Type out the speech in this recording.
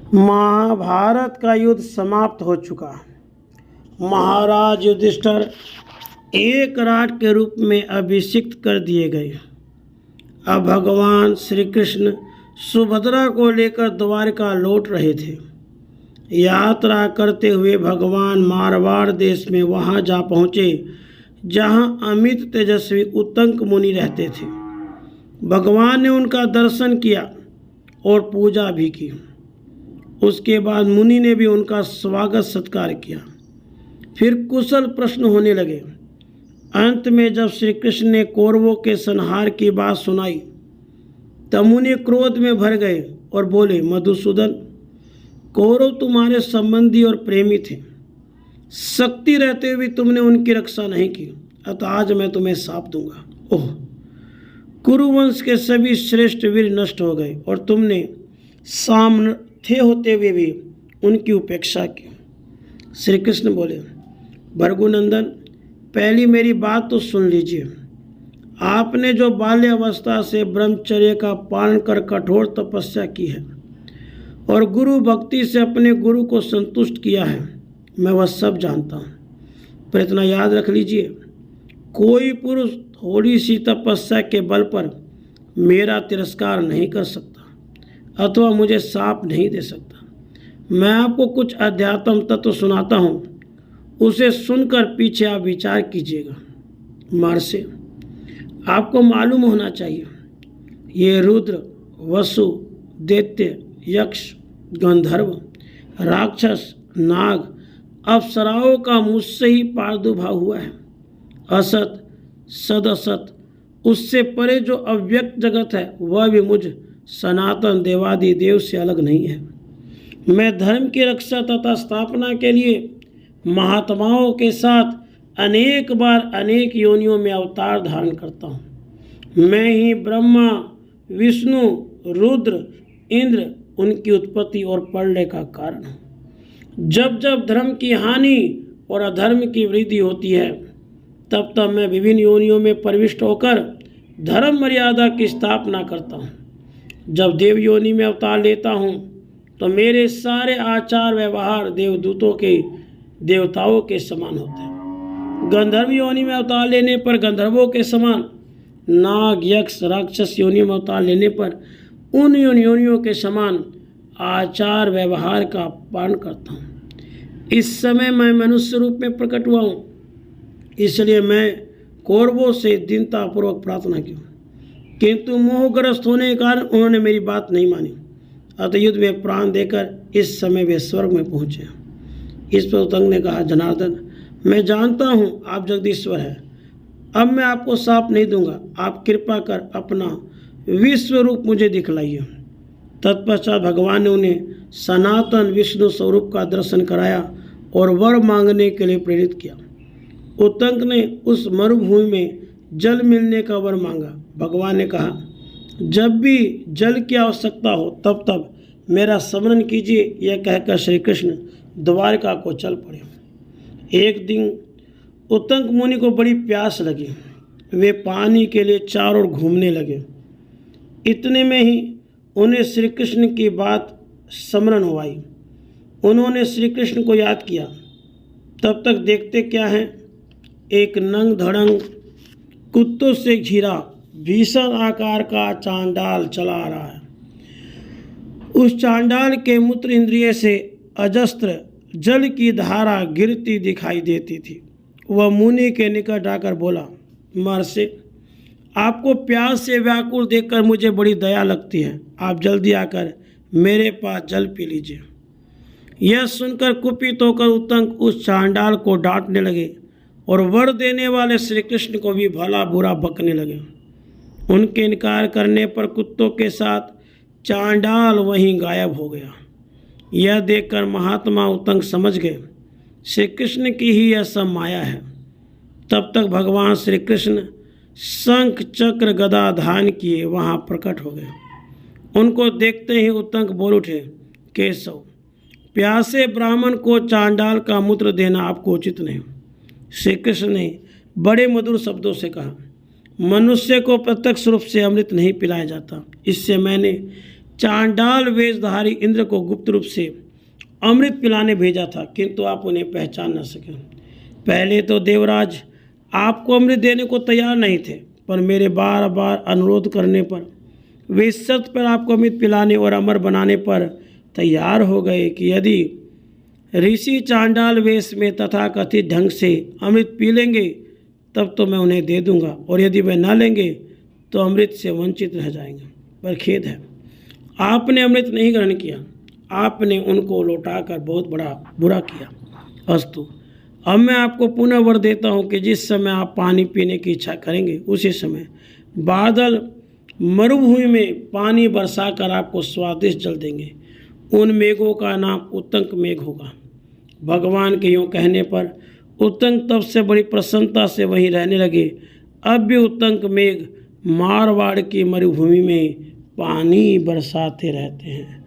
महाभारत का युद्ध समाप्त हो चुका। महाराज युधिष्ठिर एक राज के रूप में अभिषिक्त कर दिए गए। अब भगवान श्री कृष्ण सुभद्रा को लेकर द्वारका लौट रहे थे। यात्रा करते हुए भगवान मारवाड़ देश में वहां जा पहुँचे जहां अमित तेजस्वी उत्तंक मुनि रहते थे। भगवान ने उनका दर्शन किया और पूजा भी की। उसके बाद मुनि ने भी उनका स्वागत सत्कार किया। फिर कुशल प्रश्न होने लगे। अंत में जब श्री कृष्ण ने कौरवों के संहार की बात सुनाई तब मुनि क्रोध में भर गए और बोले, मधुसूदन, कौरव तुम्हारे संबंधी और प्रेमी थे। शक्ति रहते हुए तुमने उनकी रक्षा नहीं की, अतः आज मैं तुम्हें शाप दूंगा। ओह, कुरुवंश के सभी श्रेष्ठ वीर नष्ट हो गए और तुमने सामर्थ्य होते हुए भी उनकी उपेक्षा की। श्री कृष्ण बोले, भृगुनंदन, पहली मेरी बात तो सुन लीजिए। आपने जो बाल्य अवस्था से ब्रह्मचर्य का पालन कर कठोर तपस्या की है और गुरु भक्ति से अपने गुरु को संतुष्ट किया है, मैं वह सब जानता हूँ। पर इतना याद रख लीजिए, कोई पुरुष थोड़ी सी तपस्या के बल पर मेरा तिरस्कार नहीं कर सकता अथवा मुझे शाप नहीं दे सकता। मैं आपको कुछ अध्यात्म तत्व सुनाता हूँ, उसे सुनकर पीछे आप विचार कीजिएगा। महर्षि, आपको मालूम होना चाहिए, ये रुद्र, वसु, दैत्य, यक्ष, गंधर्व, राक्षस, नाग, अप्सराओं का मुझसे ही प्रादुर्भाव हुआ है। असत, सदसत, उससे परे जो अव्यक्त जगत है वह भी मुझ सनातन देवादि देव से अलग नहीं है। मैं धर्म की रक्षा तथा स्थापना के लिए महात्माओं के साथ अनेक बार अनेक योनियों में अवतार धारण करता हूँ। मैं ही ब्रह्मा, विष्णु, रुद्र, इंद्र, उनकी उत्पत्ति और प्रलय का कारण हूँ। जब जब धर्म की हानि और अधर्म की वृद्धि होती है तब तब मैं विभिन्न योनियों में प्रविष्ट होकर धर्म मर्यादा की स्थापना करता हूँ। जब देव योनि में अवतार लेता हूँ तो मेरे सारे आचार व्यवहार देवदूतों के देवताओं के समान होते हैं। गंधर्व योनि में अवतार लेने पर गंधर्वों के समान, नाग, यक्ष, राक्षस योनि में अवतार लेने पर उन योनियों के समान आचार व्यवहार का पालन करता हूँ। इस समय मैं मनुष्य रूप में प्रकट हुआ हूँ, इसलिए मैं कौरवों से दीनतापूर्वक प्रार्थना की, किंतु मोहग्रस्त होने के कारण उन्होंने मेरी बात नहीं मानी। अतः युद्ध में प्राण देकर इस समय वे स्वर्ग में पहुँचे। इस पर उत्तंक ने कहा, जनार्दन, मैं जानता हूँ आप जगदीश्वर हैं। अब मैं आपको शाप नहीं दूंगा, आप कृपा कर अपना विश्व रूप मुझे दिखलाइए। तत्पश्चात भगवान ने उन्हें सनातन विष्णु स्वरूप का दर्शन कराया और वर मांगने के लिए प्रेरित किया। उत्तंक ने उस मरुभूमि में जल मिलने का वर मांगा। भगवान ने कहा, जब भी जल की आवश्यकता हो तब तब मेरा स्मरण कीजिए। यह कहकर श्री कृष्ण द्वारका को चल पड़े। एक दिन उत्तंक मुनि को बड़ी प्यास लगी। वे पानी के लिए चारों ओर घूमने लगे। इतने में ही उन्हें श्री कृष्ण की बात स्मरण हो आई। उन्होंने श्री कृष्ण को याद किया। तब तक देखते क्या हैं, एक नंग धड़ंग कुत्तों से घिरा भीषण आकार का चांडाल चला आ रहा है। उस चांडाल के मूत्र इंद्रिय से अजस्त्र जल की धारा गिरती दिखाई देती थी। वह मुनि के निकट आकर बोला, महर्षि, आपको प्यास से व्याकुल देखकर मुझे बड़ी दया लगती है। आप जल्दी आकर मेरे पास जल पी लीजिए। यह सुनकर कुपित होकर उत्तंक उस चांडाल को डांटने लगे और वर देने वाले श्री कृष्ण को भी भला बुरा बकने लगे। उनके इनकार करने पर कुत्तों के साथ चांडाल वहीं गायब हो गया। यह देखकर महात्मा उत्तंक समझ गए श्री कृष्ण की ही यह सब माया है। तब तक भगवान श्री कृष्ण शंख चक्र गदा धारण किए वहाँ प्रकट हो गए। उनको देखते ही उत्तंक बोल उठे, केशव, प्यासे ब्राह्मण को चांडाल का मूत्र देना आपको उचित नहीं। श्री कृष्ण ने बड़े मधुर शब्दों से कहा, मनुष्य को प्रत्यक्ष रूप से अमृत नहीं पिलाया जाता। इससे मैंने चांडाल वेशधारी इंद्र को गुप्त रूप से अमृत पिलाने भेजा था, किंतु आप उन्हें पहचान न सके। पहले तो देवराज आपको अमृत देने को तैयार नहीं थे, पर मेरे बार बार अनुरोध करने पर वे इस शर्त पर आपको अमृत पिलाने और अमर बनाने पर तैयार हो गए कि यदि ऋषि चांडाल वेश में तथाकथित ढंग से अमृत पी लेंगे तब तो मैं उन्हें दे दूंगा, और यदि वे न लेंगे तो अमृत से वंचित रह जाएंगे। पर खेद है, आपने अमृत नहीं ग्रहण किया, आपने उनको लौटाकर बहुत बड़ा बुरा किया। अस्तु, अब मैं आपको पुनः वर देता हूँ कि जिस समय आप पानी पीने की इच्छा करेंगे उसी समय बादल मरुभूमि में पानी बरसाकर आपको स्वादिष्ट जल देंगे। उन मेघों का नाम उत्तंक मेघ होगा। भगवान के यूँ कहने पर उत्तंक तब से बड़ी प्रसन्नता से वहीं रहने लगे। अब भी उत्तंक मेघ मारवाड़ की मरुभूमि में पानी बरसाते रहते हैं।